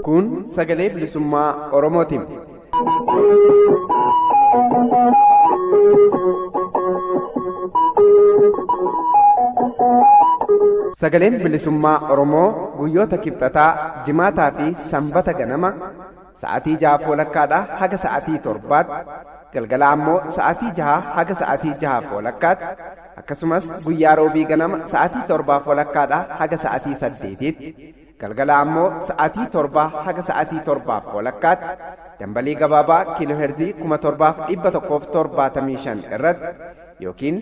Kun sagalee bilisummaa Oromooti. Sagaleen bilisummaa Oromoo guyyoota kibxataa, jimaataa fi sanbata ganama sa'aatii 6 walakkaadhaa haga sa'aatii 7, galgala ammoo sa'aatii 6 haga sa'aatii 6 walakkaatti, akkasumas guyyaa roobii ganama sa'aatii 7 walakkaadhaa haga sa'aatii 8tti, galgala ammoo sa'aatii 7 haga sa'aatii 7 walakkaatti dambalii gabaabaa kiilooherzii 7175 irratti yookiin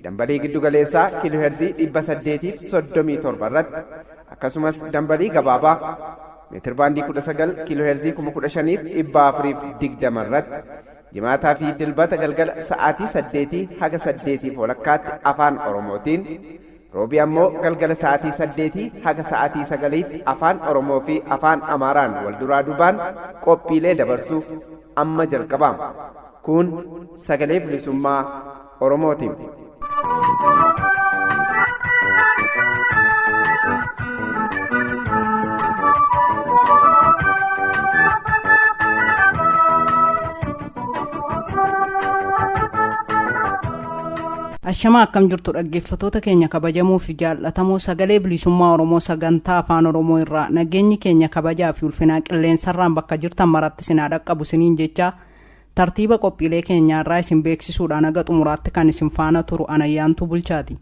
dambalii giddugaleessaa kiilooherzii 837 irratti akkasumas dambalii gabaabaa meetir baandii 19 kiilooherzii 15420 irratti jimaataa fi dilbata galgala sa'aatii 8 haga 8 walakkaatti afaan Oromootiin, roobii ammoo galgala sa'aatii 8 haga sa'aatii 9tti afaan Oromoo fi afaan Amaaraan wal duraa duubaan qophiilee dabarsuuf amma jalqabama. Kun sagalee bilisummaa Oromooti. Ashama akkam jirtu dhaggeeffattoota keenya kabajamoo fi jaallatamoo sagalee bilisummaa Oromoo sagantaa afaan Oromoo irraa nageenyi keenya kabajaa fi ulfinaa qilleensarraan bakka jirtan maratti sinaa dhaqqabu siniin jecha tartiiba qophiilee keenyaa irraa isin beeksisuudhaan haga xumuraatti kan isin faana turu Anayyaantuu Bulchaati.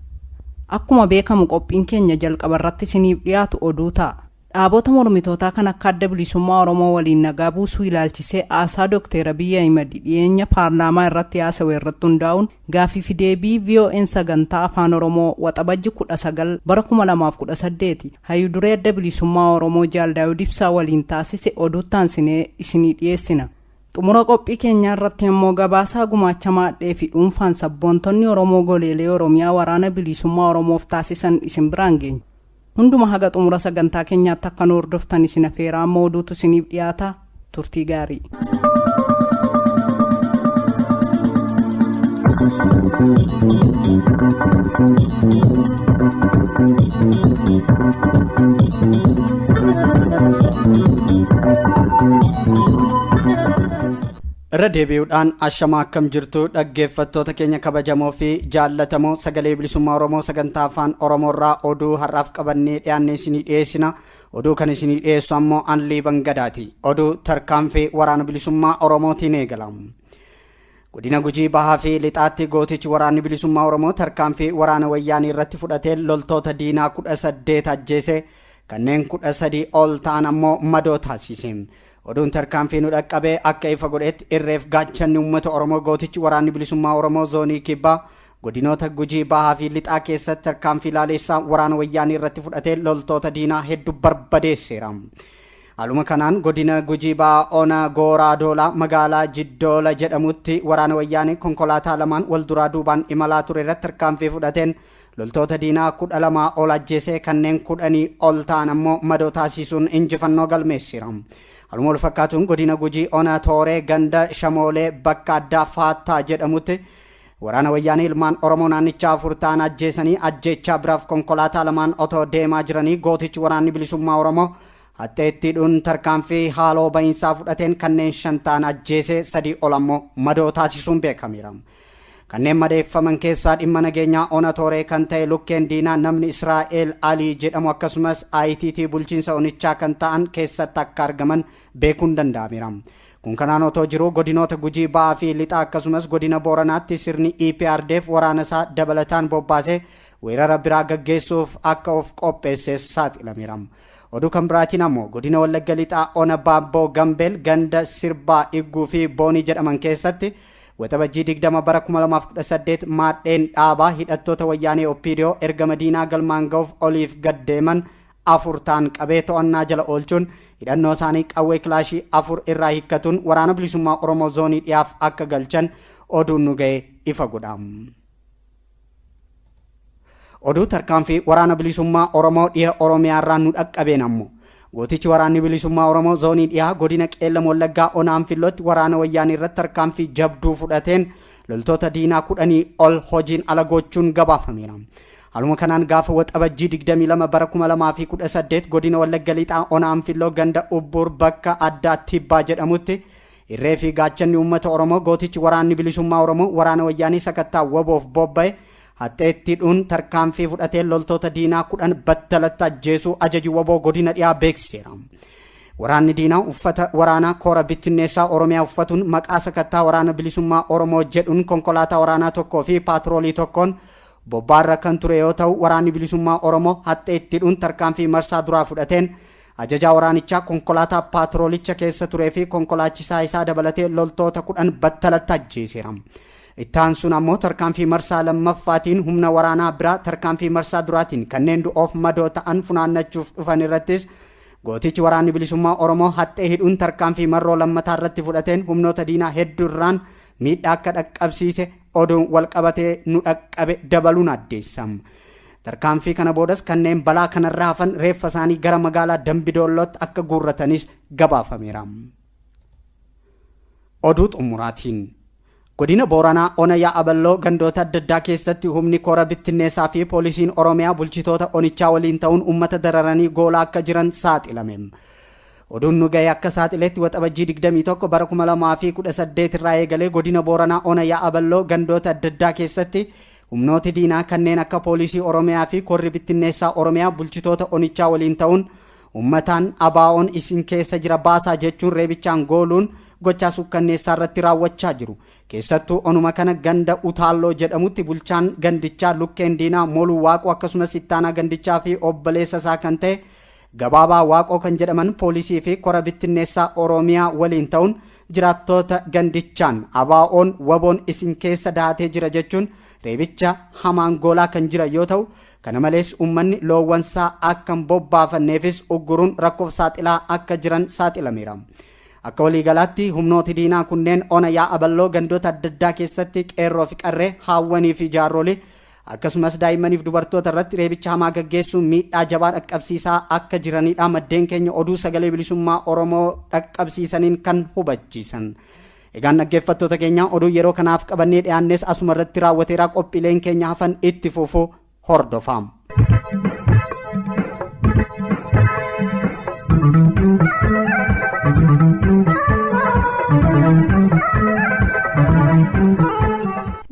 Akkuma beekamu qophiin keenya jalqaba irratti isiniif dhiyaatu oduu ta'a. Dhaabota mormitootaa kan akka adda bilisummaa Oromoo waliin nagaa buusuu ilaalchisee haasaa Dr. Abiy Ahmed dhiyeenya paarlaamaa irratti haasawee irratti hundaa'uun gaaffii fi deebii VON sagantaa afaan Oromoo waxabajji 19 bara 2018 hayyuu duree adda bilisummaa Oromoo Jaal Daawud Ibsaa waliin taasise oduuttaan isinii dhiyeessina. Xumura qophii keenyaa irratti immoo gabaasaa gumaacha maadhee fi dhuunfaan sabboontonni Oromoo goleelee Oromiyaa waraana bilisummaa Oromoof taasisan isin biraan geenya. Hunduma haga xumura sagantaa keenyaatti akka nu hordoftan isin affeeraa amma oduutu isiniif dhiyaata. Turtii gaarii. Irra deebi'uudhaan ashama akkam jirtu dhaggeeffattoota keenya kabajamoo fi jaallatamoo sagalee bilisummaa Oromoo sagantaa afaan Oromoorraa oduu har'aaf qabannee dhiyaannee isinii dhiyeessina. Oduu kan isinii dhiyeessu ammoo Anlii Bangadaati. Oduu tarkaanfii waraana bilisummaa Oromootiin eegalamu. Godina Gujii Bahaa fi Lixaatti gootichi waraanni bilisummaa Oromoo tarkaanfii waraana wayyaanii irratti fudhatee loltoota diinaa 18 ajjeese, kanneen 13 ol ta'an ammoo madoo taasise. Oduun tarkaanfii nu dhaqqabee akka ifa godhetti irreef gaachanni uummata Oromoo gootichi waraanni bilisummaa Oromoo zoonii kibbaa godinoota Gujii Bahaa fi Lixaa keessatti tarkaanfii laaleessaa waraana wayyaanii irratti fudhatee loltoota diinaa hedduu barbadeesseera. Haaluma kanaan godina Gujii Bahaa Ona Gooraa Doolaa magaalaa Jiddoola jedhamutti waraana wayyaanii konkolaataa lamaan wal duraa duubaan imalaa ture irratti tarkaanfii fudhateen loltoota diinaa 12 ol ajjeesee kanneen 10 ol ta'an ammoo madoo taasisuun injifannoo galmeessiira. Haaluma wal fakkaatuun godina Gujii Ona Tooree ganda Shamoolee bakka addaa Faattaa jedhamutti waraana wayyaanii ilmaan Oromoo naannichaa 4 ta'an ajjeesanii ajjeechaa biraaf konkolaataa lamaan otoo deemaa jiranii gootichi waraanni bilisummaa Oromoo hatteettiidhuun tarkaanfii haaloo bahiinsaa fudhateen kanneen 5 ta'an ajjeesee 3 ol ammoo madoo taasisuun beekameera. Kanneen madeeffaman keessaa dhimma nageenyaa Ona Tooree kan ta'e lukkeen diinaa namni Israa'el Alii jedhamu akkasumas ITT bulchiinsa onichaa kan ta'an keessatti akka argaman beekuun danda'ameera. Kun kanaan otoo jiru godinoota Gujii Bahaa fi Lixaa akkasumas godina Booranaatti sirni EPRDF waraana isaa dabalataan bobbaasee weerara biraa gaggeessuuf akka of qopheesse saaxilameera. Oduu kan biraatiin ammoo godina Wallagga Lixaa Ona Baabboo Gambeel ganda Sirbaa Igguu fi Boonii jedhaman keessatti waxabajjii 20 bara 2018 maadheen dhaabaa hidhattoota wayyaanee Oppiidiyoo erga Madiinaa galmaan ga'uuf oliif gaddeeman 4 ta'an qabee to'annaa jala oolchuun hidhannoo isaanii qawwee kilaashii 4 irraa hiikkatuun waraana bilisummaa Oromoo zoonii dhiyaaf akka galchan oduun nu ga'e ifa godha. Oduu tarkaanfii waraana bilisummaa Oromoo dhiha Oromiyaa irraa nu dhaqqabeen ammoo Gootichi waraanni bilisummaa Oromoo zoonii dhiyaa godina Qeellam Wallaggaa Onaan Filootti waraana wayyaanii irratti tarkaanfii jabduu fudhateen loltoota diinaa 10 ol hojiin ala gochuun gabaafameera. Haaluma kanaan gaafa waxabajjii 22 bara 2018 godina Wallagga Lixaa Onaan Filoo ganda Ubbuur bakka addaa Tibbaa jedhamutti irree fi gaachanni uummata Oromoo gootichi waraanni bilisummaa Oromoo waraana wayyaanii sakattaa waboof bobba'e haxeettiidhuun tarkaanfii fudhatee loltoota diinaa 10 battalatti ajjeesuu ajaji waboo godina dhiyaa beeksiseera. Waraanni diinaa uffata waraanaa koora bittinneessaa Oromiyaa uffatuun maqaa sakattaa waraana bilisummaa Oromoo jedhuun konkolaataa waraanaa tokkoo fi paatroolii tokkoon bobbaarra kan ture yoo ta'u waraanni bilisummaa Oromoo haxeettiidhuun tarkaanfii marsaa duraa fudhateen ajajaa waraanichaa konkolaataa paatroolicha keessa turee fi konkolaachisaa isaa dabalatee loltoota 10 battalatti ajjeeseera. Ittaan sun ammoo tarkaanfii marsaa lammaffaatiin humna waraanaa biraa tarkaanfii marsaa duraatiin kanneen du'oof madoo ta'an funaannachuuf dhufan irrattis gootichi waraanni bilisummaa Oromoo haxee hidhuun tarkaanfii marroo lammataa irratti fudhateen humnoota diinaa hedduu irraan miidhaa akka dhaqqabsiise oduun walqabatee nu dhaqqabe dabaluun addeessama. Tarkaanfii kana boodas kanneen balaa kanarraa hafan reeffa isaanii gara magaalaa Dambidoollootti akka guurratanis gabaafameera. Oduu xumuraatiin godina Booranaa Ona Yaa'aballoo gandoota adda addaa keessatti humni koora bittinneessaa fi poolisiin Oromiyaa bulchitoota onichaa waliin ta'uun uummata dararanii goolaa akka jiran saaxilame. Oduun nu ga'e akka saaxileetti waxabajjii 21 bara 2018 irraa eegalee godina Booranaa Ona Yaa'aballoo gandoota adda addaa keessatti humnooti diinaa kanneen akka poolisii Oromiyaa fi koorri bittinneessaa Oromiyaa bulchitoota onichaa waliin ta'uun uummataan abaa'oon isin keessa jira baasaa jechuun reebichaan gooluun gochaa sukkanneessaa irratti raawwachaa jiru. Keessattuu onuma kana ganda Utaalloo jedhamutti bulchaan gandichaa Lukkeen Diinaa Moluu Waaqoo akkasumas ittaanaa gandichaa fi obboleessa isaa kan ta'e Gabaabaa Waaqoo kan jedhaman poolisii fi koora bittinneessaa Oromiyaa waliin ta'uun jiraattoota gandichaan abaa'oon waboon isin keessa dahatee jira jechuun reebicha hamaan goolaa kan jira yoo ta'u kana malees uummanni loowwansaa akka hin bobbaafanneefis ugguruun rakkoof saaxilaa akka jiran saaxilameera. Akka waliigalaatti humnooti diinaa kunneen Ona Yaa'aballoo gandoota adda addaa keessatti qeerroo fi qarree haawwanii fi jaarrolii akkasumas daa'immaniif dubartoota irratti reebicha hamaa gaggeessuun miidhaa jabaa dhaqqabsiisaa akka jiranidha maddeen keenya oduu sagalee bilisummaa Oromoo dhaqqabsiisaniin kan hubachiisan. Egaan dhaggeeffattoota keenya oduu yeroo kanaaf qabannee dhiyaannes asuma irratti raawwateera qophiileen keenya hafan itti fufuu hordofaa.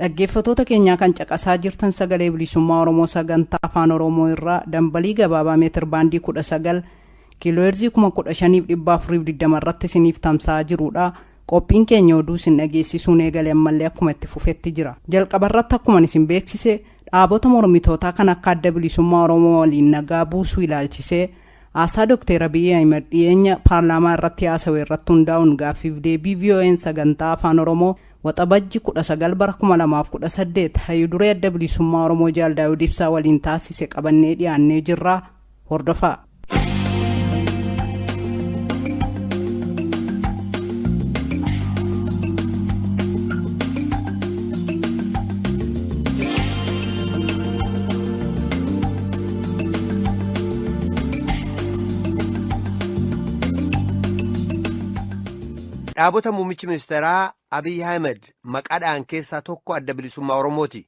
Dhaggeeffattoota keenyaa kan caqasaa jirtan sagalee bilisummaa Oromoo sagantaa afaan Oromoo irraa dambalii gabaabaa meetir baandii 19 kiilooheerzii 15,420 irratti isiniif tamsa'aa jirudha. Qophiin keenya oduu isin dhageessisuun eegalee ammallee akkuma itti fufetti jira. Jalqaba irratti akkuma isin beeksise dhaabota mormitootaa kan akka adda bilisummaa Oromoo waliin nagaa buusuu ilaalchisee haasaa Dr. Abiy Ahmed dhiyeenya paarlaamaa irratti haasawee irratti hundaa'uun gaaffiif deebii VOA'n sagantaa afaan Oromoo waxabajji 19 bara 2018 hayyuduree adda bilisummaa Oromoo Jaal Daawud Ibsaa waliin taasise qabannee dhiyaannee jirra. Hordofaa. Dhaabota muummichi ministeeraa Abiy Ahmed maqaadhaan keessaa tokko adda bilisummaa Oromooti.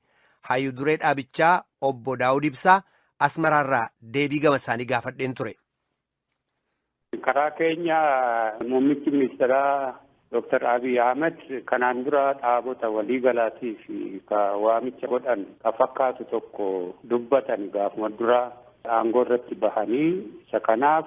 Hayyuduree dhaabichaa obbo Daawud Ibsaa Asmaraarraa deebii gama isaanii gaafadheen ture. Karaa keenya muummichi ministeeraa Dr. Abiy Ahmed kanaan dura dhaabota waliigalaatii fi waamicha godhan ka fakkaatu tokko dubbatan gaafuma dura aangoo irratti bahanii isa kanaaf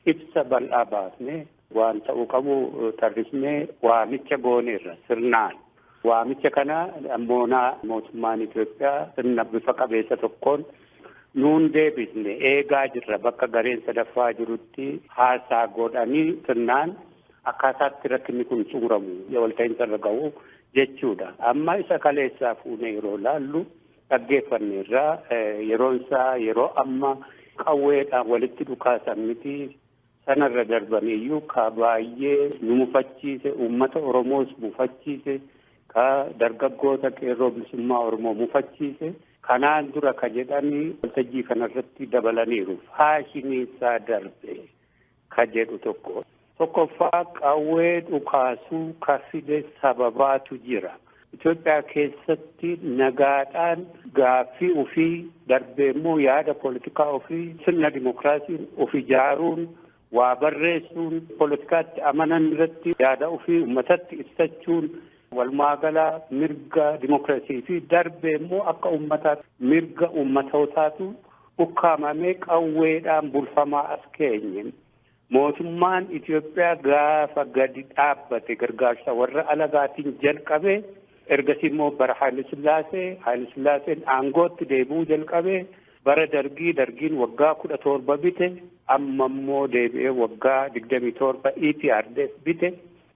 ibsa bal'aa baasne. Waan ta'uu qabu tarrisnee waamicha gooneerra sirnaan. Waamicha kana ammoonaa mootummaan Itoophiyaa sirna bifa qabeessa tokkoon nuun deebisne eegaa jirra bakka gareen sadaffaa jirutti haasaa godhanii sirnaan akkaataatti rakkinni kun xumuramu walta'iinsa irra ga'u jechuudha. Amma isa kaleessaa fuunee yeroo laallu dhaggeeffanneerra yeroon isaa yeroo amma qawweedhaan walitti dhukaasan miti. Sanarra darbaniyyuu ka baay'ee nu mufachiise uummata Oromoos mufachiise ka dargaggoota qeerroo bilisummaa Oromoo mufachiise kanaan dura ka jedhanii waltajjii kanarratti dabalaniiru faashinii isaa darbe ka jedhu tokko. Tokkoffaa qawwee dhukaasuu ka fide sababaatu jira. Itoophiyaa keessatti nagaadhaan gaaffii ofii darbee immoo yaada poolitikaa ofii sirna dimokiraasiin of ijaaruun waa barreessuun poolitikaatti amanan irratti yaada ofii uummatatti ibsachuun walumaagalaa mirga dimokiraasii fi darbee immoo akka uummataatti mirga uummatootaatu ukkaamamee qawweedhaan bulfamaa as keenye. Mootummaan Itoophiyaa gaafa gadi dhaabbate gargaarsa warra alagaatiin jalqabee ergasii immoo bara Haayilasillaaseen aangootti deebi'uu jalqabee bara dargiin waggaa 17 bite amma immoo deebi'ee waggaa 27 EPRDF bite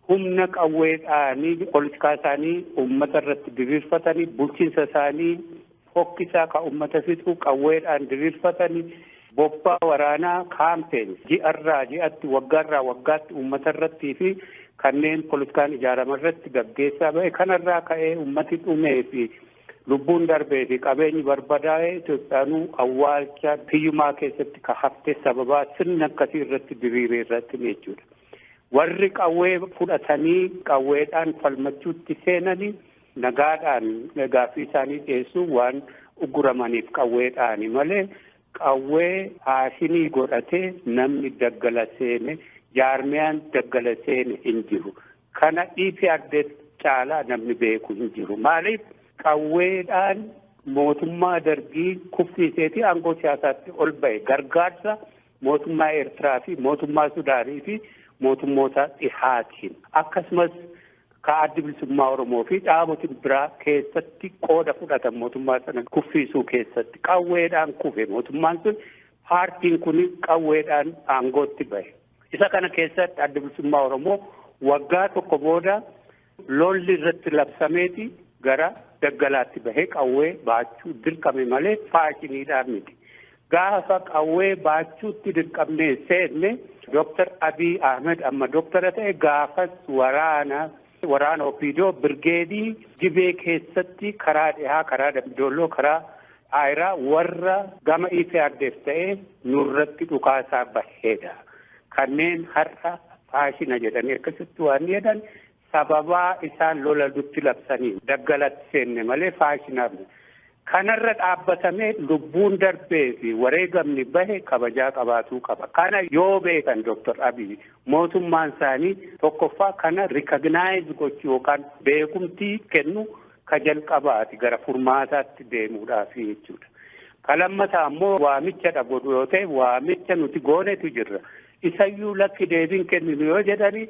humna qawweedhaanii poolitikaa isaanii uummata irratti diriirfatanii bulchiinsa isaanii fokkisaa ka uummata fixu qawweedhaan diriirfatanii bobbaa waraanaa kaampeen ji'arraa ji'atti waggaarraa waggaatti uummata irrattii fi kanneen poolitikaan ijaarama irratti gaggeessaa ba'e kanarraa ka'ee uummati dhumee fi lubbuun darbee fi qabeenyi barbadaa'ee Itoophiyaanuu awwaalcha hiyyumaa keessatti ka hafte sababaa sirna akkasii irratti diriiree irratti jechuudha. Warri qawwee fudhatanii qawweedhaan falmachuutti seenanii nagaadhaan gaaffii isaanii dhiyeessuu waan uguramaniif qawweedhaani malee qawwee haashinii godhatee namni daggala seene jaarmiyaan daggala seene hin jiru. Kana EPRDF caalaa namni beeku hin jiru. Maaliif qawweedhaan mootummaa dargii kuffiiseetii aangoo siyaasaatti ol ba'e gargaarsa mootummaa Eertiraa fi mootummaa Sudaanii fi mootummoota dhihaatiin akkasumas ka addi bilisummaa Oromoo fi dhaabotiin biraa keessatti qooda fudhatan mootummaa sana kuffiisuu keessatti qawweedhaan kufe mootummaan sun paartiin kun qawweedhaan aangootti ba'e. Isa kana keessatti addi bilisummaa Oromoo waggaa tokko booda lolli irratti labsameeti gara daggalaatti bahee qawwee baachuu dirqame malee faashiniidhaan miti. Gaafa qawwee baachuutti dirqamnee seenne Dr. Abiy Ahmed amma doktara ta'e gaafas waraana Opiidoo birgeedii Gibee keessatti karaa dhihaa karaa Dambidolloo karaa Aayiraa warra gama EPRDF ta'e nurratti dhukaasaa baheedha. Kanneen har'a faashina jedhanii akkasitti waan jedhan sababaa isaan lola dutti labsanii daggalatti seenne malee faashinaaf kanarra dhaabbatamee lubbuun darbee fi wareegamni bahe kabajaa qabaatuu qaba. Kana yoo beekan Dr. Abiy mootummaan isaanii tokkoffaa kana rikagnaayizii gochuu yookaan beekumtii kennu ka jalqabaati gara furmaataatti deemuudhaaf jechuudha. Kalammataa ammoo waamicha godhu yoo ta'e waamicha nuti goonetu jirra. Isayyuu lakki deebiin kenninu yoo jedhani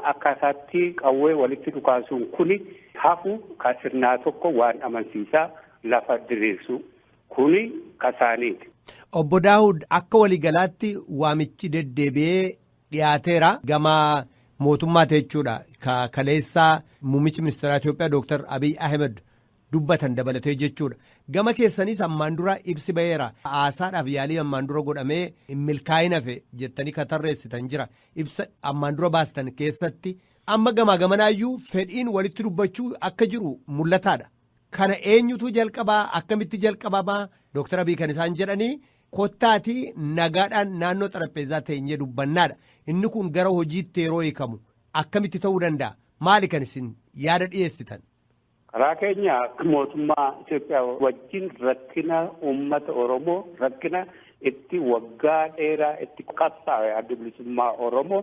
akkaataatti qawwee walitti dhukaasuun kuni hafu ka sirnaa tokko waan amansiisaa lafa diriirsu kuni kasaaniiti. Obbo Daawud akka waliigalaatti waamichi deddeebi'ee dhiyaateera gama mootummaati jechuudha. Ka kaleessaa muummichi ministeera Itoophiyaa Dr. Abiy Ahmed dubbatan dabalatee jechuudha. Gama keessanis ammaan dura ibsi ba'eera. Haasaadhaaf yaalii ammaan dura godhamee milkaa'ina fe jettanii ka tarreessitan jira. Ibsa ammaan dura baastan keessatti amma gamaa gamanaayyuu fedhiin walitti dubbachuu akka jiru mul'ataadha. Kana eenyutu jalqabaa akkamitti jalqabamaa Dr. Abiy kan isaan jedhanii kottaatii nagaadhaan naannoo xarapheezaa teenyee dubbannaadha. Inni kun gara hojiitti yeroo hiikamu akkamitti ta'uu danda'a? Maali kan isin yaada dhiyeessitan? Karaa keenya mootummaa Itoophiyaa wajjin rakkina uummata Oromoo rakkina itti waggaa dheeraa itti qabsaa'e adda bilisummaa Oromoo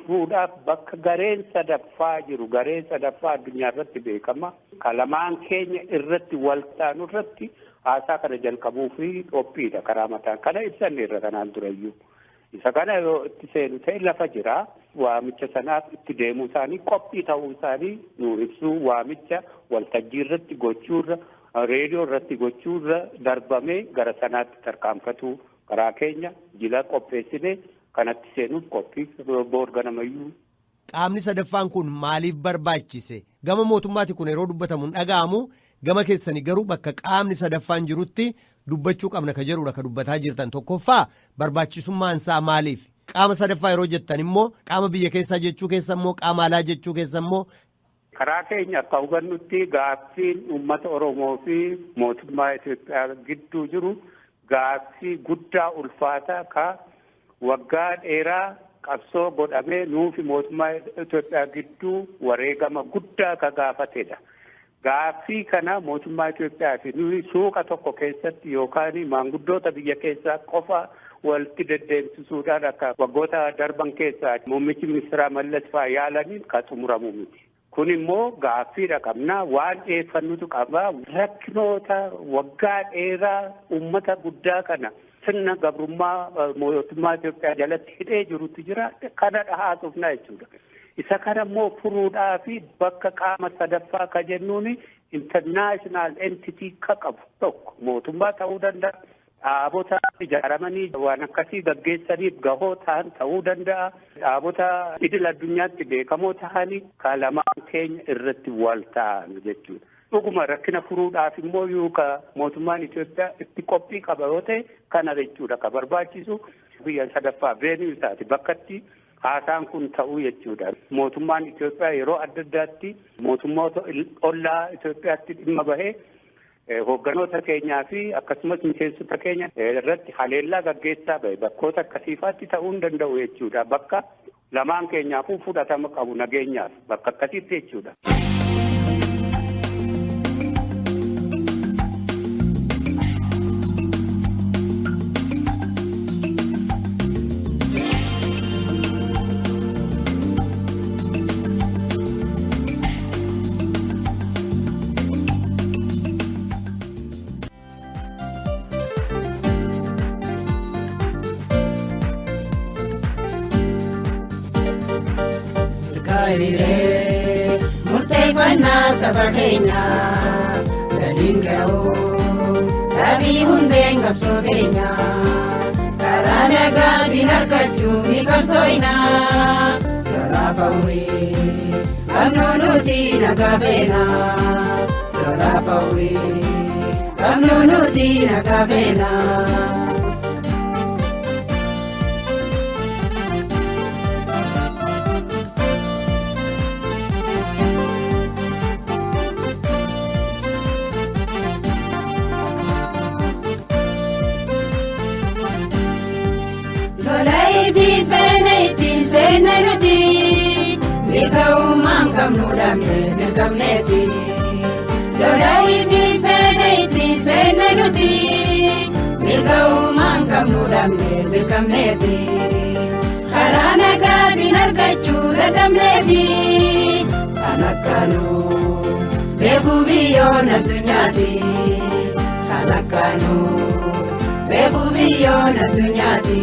fuudhaaf bakka gareen sadaffaa jiru gareen sadaffaa addunyaa irratti beekama kalamaan keenya irratti waltaanu irratti haasaa kana jalqabuu fi qophiidha karaa mataan kana ibsanne irra kanaan durayyuu isa kana yoo itti seenu ta'e lafa jira waamicha sanaaf itti deemuu isaanii qophii ta'uu isaanii nu ibsuu waamicha waltajjii irratti gochuurra reediyoo irratti gochuurra darbamee gara sanaatti tarkaanfatu karaa keenya jila qopheessine kanatti seenuuf qophii boorganamayyuu. Qaamni sadaffaan kun maaliif barbaachise? Gama mootummaati kun yeroo dubbatamu dhaga'amu gama keessanii garuu bakka qaamni sadaffaan jirutti dubbachuu qabna ka jedhudha ka dubbataa jirtan tokkoffaa barbaachisummaan isaa maaliif? Qaama sadaffaa yeroo jettan immoo qaama biyya keessaa jechuu keessa immoo qaama alaa jechuu keessa immoo. Karaa keenya akka hubannutti gaaffiin uummata Oromoo fi mootummaa Itoophiyaa gidduu jiru gaaffii guddaa ulfaataa ka waggaa dheeraa qabsoo godhamee nuufi mootummaa Itoophiyaa gidduu wareegama guddaa ka gaafatedha. Gaaffii kana mootummaa Itoophiyaa fi nuyi suuqa tokko keessatti yookaan maanguddoota biyya keessaa qofa walitti deddeebisuudhaan akka waggoota darban keessaa muummichi ministeeraa Mallas fa'aa yaalaniin ka xumuramu miti. Kun immoo gaaffiidha qabna waan dhiyeeffannutu qaba. Rakkinoota waggaa dheeraa uummata guddaa kana sirna gabrummaa mootummaa Itoophiyaa jalatti hidhee jirutu jira. Kana dhahaasuufna jechuudha. Isa kana immoo furuudhaa fi bakka qaama sadaffaa ka jennuuni international entity ka qabu tokko mootummaa ta'uu danda'a. Dhaabota ijaaramanii waan akkasii gaggeessaniif gahoo ta'an ta'uu danda'a. Dhaabota idil addunyaatti beekamoo ta'anii ka lamaan keenya irratti wal ta'an jechuudha. Dhuguma rakkina furuudhaaf immoo yuuka mootummaan Itoophiyaa itti qophii qaba yoo ta'e kana jechuudha ka barbaachisu biyya sadaffaa veenuu isaati bakkatti haasaan kun ta'uu jechuudha. Mootummaan Itoophiyaa yeroo adda addaatti mootummoota ollaa Itoophiyaatti dhimma bahee hoogganoota keenyaa fi akkasumas miseensota keenya irratti haleellaa gaggeessaa bahe bakkoota akkasiifaatti ta'uu hin danda'u jechuudha. Bakka lamaan keenyaafuu fudhatama qabu nageenyaaf bakka akkasiitti jechuudha. Murteeffannaa saba keenyaa galiin ga'uu dhabii hundeen qabsoo keenyaa karaa nagaatiin argachuu ni qabsooynaa lolaaf hawwii qabnuu nuti nagaa beenaa lolaaf hawwii qabnuu nuti nagaa beenaa. Mikauman kamnu damne zirkamneti Lolai bilfeneiti senenuti Mikauman kamnu damne zirkamneti Karana gadi nargachu dadamneti Kanakanu beku biyona dunyati Kanakanu beku biyona dunyati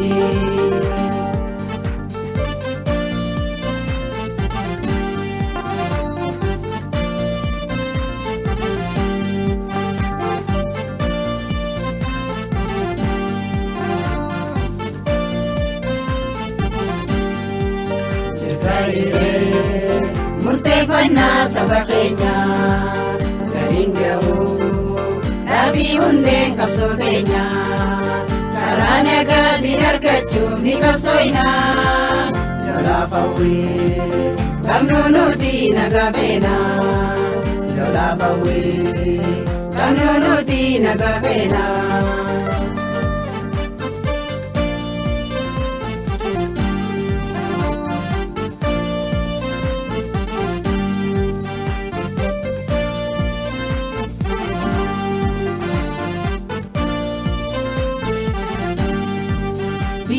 Murteeffannaa saba keenyaa galiin ga'uu dhabii hundeen qabsoo keenyaa karaa nagaatiin argachuuf ni qabsooynaa lolaaf hawwii qabnuu nuti nagaa beenaa lolaaf hawwii qabnuu nuti nagaa beenaa.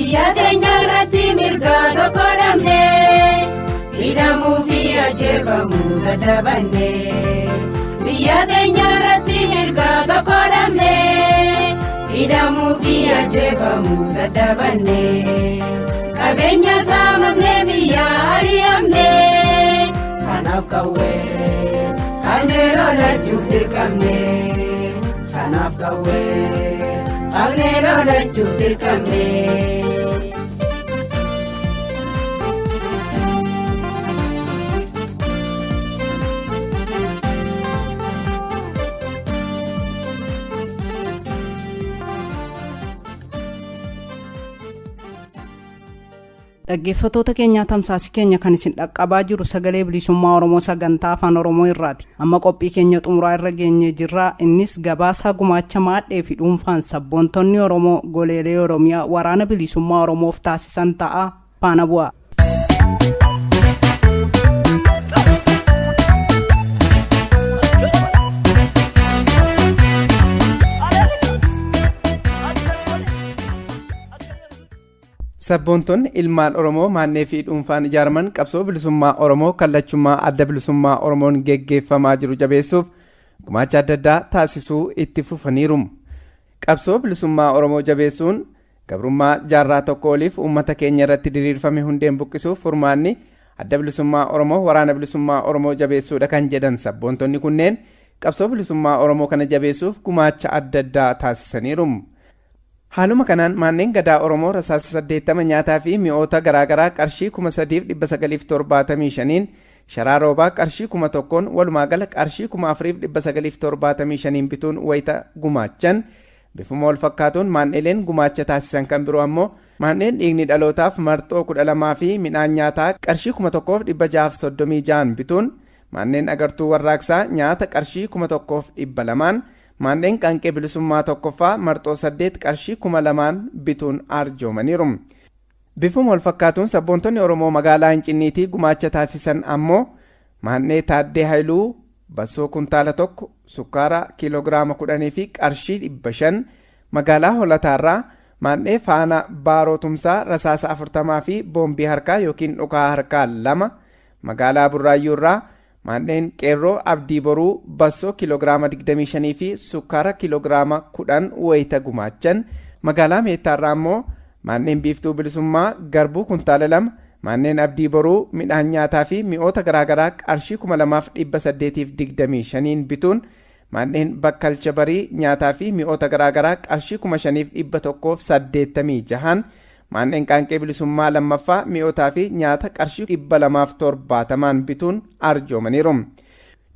Yaadanyarratti mirga tokko dhabne hidhamuu fi ajjeefamuu dadhabanne. Yaadanyarratti mirga tokko dhabne hidhamuu fi ajjeefamuu dadhabanne. Qabeenya saamamne biyya ari'amne kanaaf qawwee qabnee lolachuuf dirqamne kanaaf qawwee qabnee lolachuuf dirqamne. Dhaggeeffattoota keenyaa tamsaasii keenya kan isin dhaqqabaa jiru sagalee bilisummaa Oromoo sagantaa afaan Oromoo irraati. Amma qophii keenya xumuraa irra geenyee jirra. Innis gabaasaa gumaacha maadhee fi dhuunfaan sabboontonni Oromoo goleelee Oromiyaa waraana bilisummaa Oromoof taasisan ta'a faana bu'a. Sabboontonni ilmaan Oromoo maannee fi dhuunfaan ijaaraman qabsoo bilisummaa Oromoo kallachummaa adda bilisummaa Oromoon geggeeffamaa jiru jabeessuuf gumaacha adda addaa taasisuu itti fufaniiru. Qabsoo bilisummaa Oromoo jabeessuun gabrummaa jaarraa tokko oliif uummata keenya irratti diriirfame hundeen buqqisuuf furmaanni adda bilisummaa Oromoo waraana bilisummaa Oromoo jabeessuudha kan jedhan sabboontonni kunneen qabsoo bilisummaa Oromoo kana jabeessuuf gumaacha adda addaa taasisaniiru. Haaluma kanaan manneen gadaa Oromoo rasaasa 80 nyaataa fi mi'oota garaagaraa qarshii 3,975 sharaa roobaa qarshii 1,000 walumaa gala qarshii 4,975 bituun wayita gumaachan. Bifuma wal fakkaatuun maanneeleen gumaacha taasisan kan biroo ammoo maanneen dhiigni dhalootaaf marxoo 12 fi midhaan nyaataa qarshii 1,636 bituun maanneen agartuu warraaqsaa nyaata qarshii 1,200 maanneen qaanqee bilisummaa tokkoffaa marxoo 8 qarshii 2,000 bituun arjoomaniiru. Bifuma wal fakkaatuun sabboontonni Oromoo magaalaa Hincinniitii gumaacha taasisan ammoo maannee Taaddee Haayiluu Basoo kuntaala tokko sukkaara kiiloogiraama 10 fi qarshii 500 magaalaa Holataarraa maannee Faana Baarootumsaa rasaasa 40 fi boombii harkaa yookiin dhukaa harkaa 2 magaalaa Burraayyuurraa maanneen Qeerroo Abdii Boruu Basoo kiiloogiraama 25 fi sukkaara kiiloogiraama 10 wayita gumaachan magaalaa Meettaarraa ammoo maanneen Biiftuu Bilisummaa Garbuu kuntaala 2 maanneen Abdii Boruu midhaan nyaataa fi mi'oota garaagaraa qarshii 2,825 bituun maanneen Bakkalcha Barii nyaataa fi mi'oota garaagaraa qarshii 5,186 maanneen Qaanqee Bilisummaa lammaffaa mi'ootaa fi nyaata qarshii 270 bituun arjoomaniiru.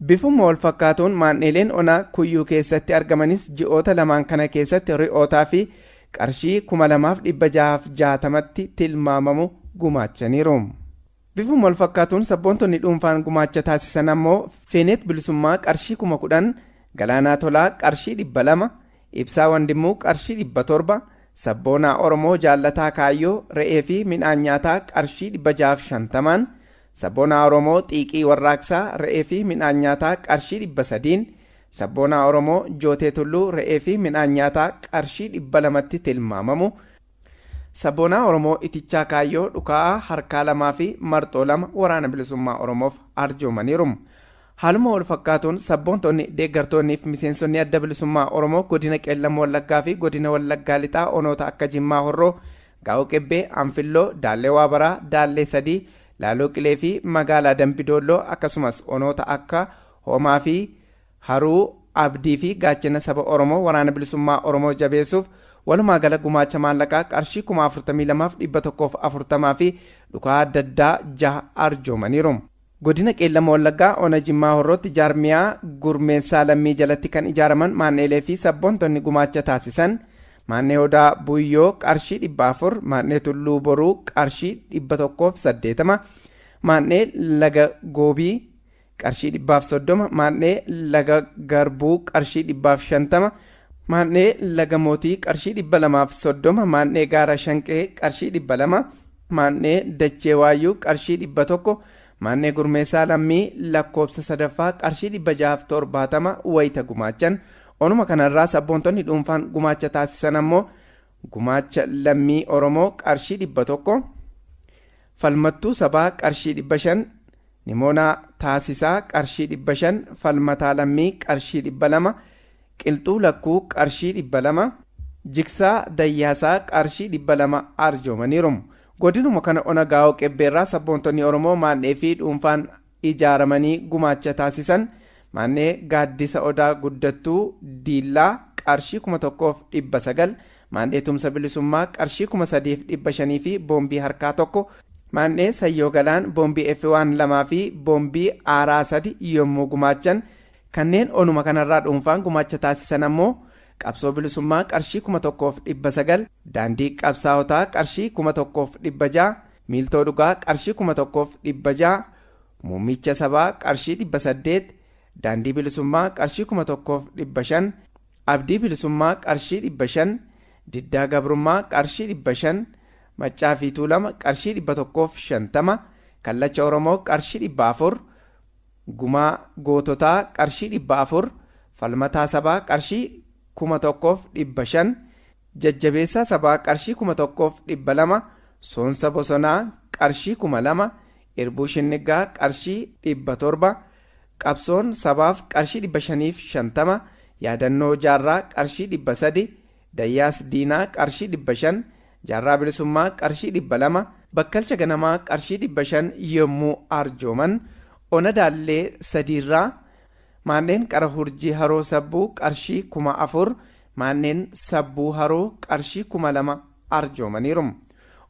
Bifuma wal fakkaatuun maanneeleen onaa Kuyyuu keessatti argamanis ji'oota lamaan kana keessatti ri'ootaa fi qarshii 2,660tti tilmaamamu gumaachaniiru. Bifuma wal fakkaatuun sabboontonni dhuunfaan gumaacha taasisan ammoo Feenet Bilisummaa qarshii 10,000 Galaanaa Tolaa qarshii 200 Ibsaa Wandimmuu qarshii 700 Sabboonaa Oromoo Jaallataa Kaayyoo re'ee fi midhaan nyaataa qarshii 650 Sabboonaa Oromoo Xiiqii Warraaqsaa re'ee fi midhaan nyaataa qarshii 300 Sabboonaa Oromoo Jootee Tulluu re'ee fi midhaan nyaataa qarshii 200tti tilmaamamu. Sabboonaa Oromoo Itichaa Kaayyoo dhukaa harkaa 2 fi marxoo 2 waraana bilisummaa Oromoof arjoomaniiru. Haaluma wal fakkaatuun sabboontonni deeggartoonnii fi miseensonni adda bilisummaa Oromoo godina Qeellam Wallaggaa fi godina Wallaggaa Lixaa onoota akka Jimmaa Horroo, Gaa'oo Qebbee, Anfilloo, Daallee Waabaraa, Daallee Sadii, Laaloo Qilee fi magaalaa Dambidolloo akkasumas onoota akka Hoomaa fi Haruu Abdii fi gaachana saba Oromoo waraana bilisummaa Oromoo jabeessuuf walumaa gala gumaacha maallaqaa qarshii 42,140 fi dhukaa adda addaa 6 arjoomaniiru. Godina Qeellam Wallaggaa ona Jimmaa Horrootti jaarmiyaa gurmeessaa lammii jalatti kan ijaaraman maanneelee fi sabboontonni gumaacha taasisan maannee Odaa Buyyoo qarshii 400 maannee Tulluu Boruu qarshii 180 maannee Laga Goobii qarshii 130 maannee Laga Garbuu qarshii 150 maannee Laga Mootii qarshii 230 maannee Gaara Shanqee qarshii 200 maannee Dachee Waayyuu qarshii 100 maannee Gurmeessaa Lammii lakkoobsa sadaffaa qarshii 670 wayita gumaachan. Onuma kanarraa sabboontonni dhuunfaan gumaacha taasisan ammoo gumaacha lammii Oromoo qarshii 100 falmattuu sabaa qarshii 500 Nimoonaa Taasisaa qarshii 500 falmataa lammii qarshii 200 Qilxuu Lakkuu qarshii 200 Jiksaa Dayyaasaa qarshii 200 arjoomaniiru. Godinuma kana ona Gaa'oo Qebbeerraa sabboontonni Oromoo maannee fi dhuunfaan ijaaramanii gumaacha taasisan maannee Gaaddisa Odaa Guddattuu Diillaa qarshii 1,900 maannee Tumsa Bilisummaa qarshii 3,500 fi boombii harkaa 1 maannee Sayyoo Galaan boombii F1 2 fi boombii aaraa 3 yommuu gumaachan. Kanneen onuma kanarraa dhuunfaan gumaacha taasisan ammoo qabsoo bilisummaa qarshii 1,900 daandii qabsaawotaa qarshii 1,600 miiltoo dhugaa qarshii 1,600 muummicha sabaa qarshii 800 daandii bilisummaa qarshii 1,500 abdii bilisummaa qarshii 500 diddaa gabrummaa qarshii 500 maccaa fi tuulama qarshii 150 kallacha Oromoo qarshii 400 gumaa goototaa qarshii 400 falmataa sabaa qarshii 1,500 jajjabeessaa sabaa qarshii 1,200 soonsa bosonaa qarshii 2,000 irbuu shinnigaa qarshii 700 qabsoon sabaaf qarshii 550 yaadannoo jaarraa qarshii 300 dayyaas diinaa qarshii 500 jaarraa bilisummaa qarshii 200 bakkalcha ganamaa qarshii 500 yommuu arjooman ona daallee sadiirraa manneen qara hurjii haroo sabbuu qarshii 4,000 manneen sabbuu haroo qarshii 2,000 arjoomaniiru.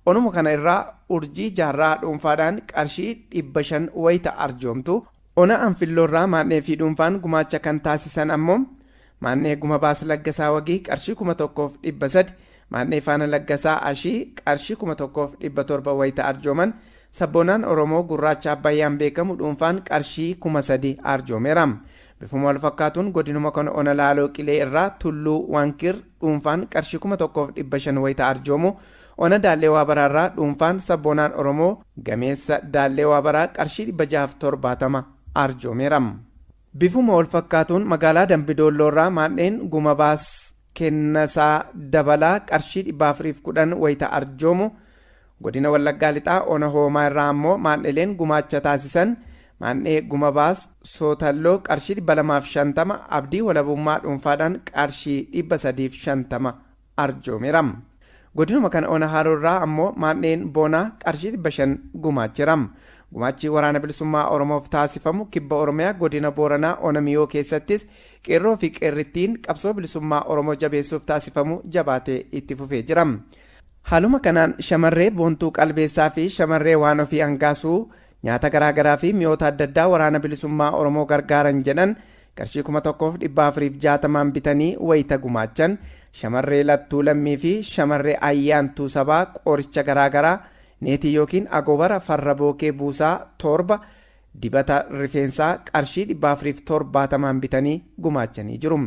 Onuma kana irraa urjii jaarraa dhuunfaadhaan qarshii 500 wayita arjoomtu. Ona anfilloorraa mannee fi dhuunfaan gumaacha kan taasisan ammoo mannee guma baas laggasaa wagii qarshii 1,300 mannee faana laggasaa ashii qarshii 1,700 wayita arjooman. Sabboonaan Oromoo gurraacha abbayyaan beekamu dhuunfaan qarshii 3,000 arjoomeera. Bifuma wal fakkaatuun godinuma kana ona laaloo qilee irraa tulluu wankir dhuunfaan qarshii 1,500 wayita arjoomu. Ona daallee waabaraarraa dhuunfaan sabboonaan Oromoo gameessa daallee waabaraa qarshii 670 arjoomeera. Bifuma wal fakkaatuun magaalaa Dambidoolloorraa manneen guma baas kennasaa dabalaa qarshii 410 wayita arjoomu. Godina Wallaggaa lixaa ona hoomaa irraa ammoo maan'ileen gumaacha taasisan mannee guma baas sootalloo qarshii 250 abdii walabummaa dhuunfaadhaan qarshii 350 arjoomeera. Godinuma kana ona haroorraa ammoo manneen boonaa qarshii 500 gumaacheera. Gumaachi waraana bilisummaa Oromoof taasifamu kibba Oromiyaa godina Booranaa ona miyoo keessattis qeerroo fi qeerrittiin qabsoo bilisummaa Oromoo jabeessuuf taasifamu jabaatee itti fufee jira. Haaluma kanaan shamarree boontuu qalbeessaa fi shamarree waan ofii hangaasuu nyaata garaagaraa fi mi'oota adda addaa waraana bilisummaa Oromoo gargaaran jedhan qarshii 1,460 bitanii wayita gumaachan. Shamarree lattuu lammii fi shamarree ayyaantuu sabaa qoricha garaagaraa neetii yookiin agoobara farra bookee buusaa 7 dibata rifeensaa qarshii 470 bitanii gumaachanii jiru.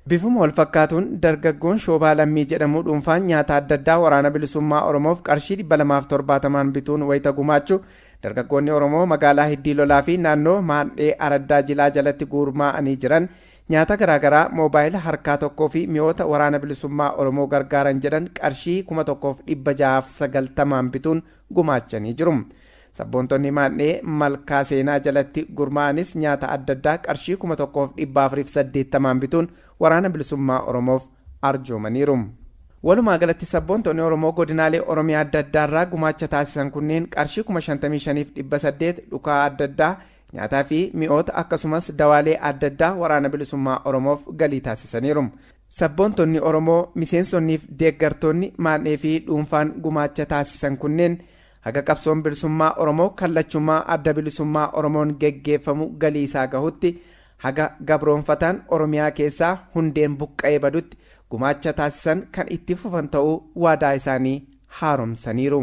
Bifuma wal fakkaatuun dargaggoon shoobaa lammii jedhamu dhuunfaan nyaata adda addaa waraana bilisummaa Oromoof qarshii 270 bituun wayita gumaachu. Dargaggoonni Oromoo magaalaa Hiddii Lolaa fi naannoo Maandhee Araddaa Jilaa jalatti gurmaa'anii jiran nyaata garaagaraa moobaayila harkaa tokkoo fi mi'oota waraana bilisummaa Oromoo gargaaran jedhan qarshii 1,690 bituun gumaachanii jiru. Sabboontonni Maandhee malkaa seenaa jalatti gurmaa'anis nyaata adda addaa qarshii 1,480 bituun waraana bilisummaa Oromoof arjoomaniiru. Walumaa galatti sabboontonni Oromoo godinaalee Oromiyaa adda addaarraa gumaacha taasisan kunneen qarshii 55,800 dhukaa adda addaa nyaataa fi mi'oota akkasumas dawaalee adda addaa waraana bilisummaa Oromoof galii taasisaniiru. Sabboontonni Oromoo miseensonniif deeggartoonni Maandhee fi dhuunfaan gumaacha taasisan kunneen haga qabsoon bilisummaa Oromoo kallachummaa adda bilisummaa Oromoon geggeeffamu galii isaa gahutti haga gabroonfataan Oromiyaa keessaa hundeen buqqa'ee badutti gumaacha taasisan kan itti fufan ta'uu waadaa isaanii haaromsaniiru.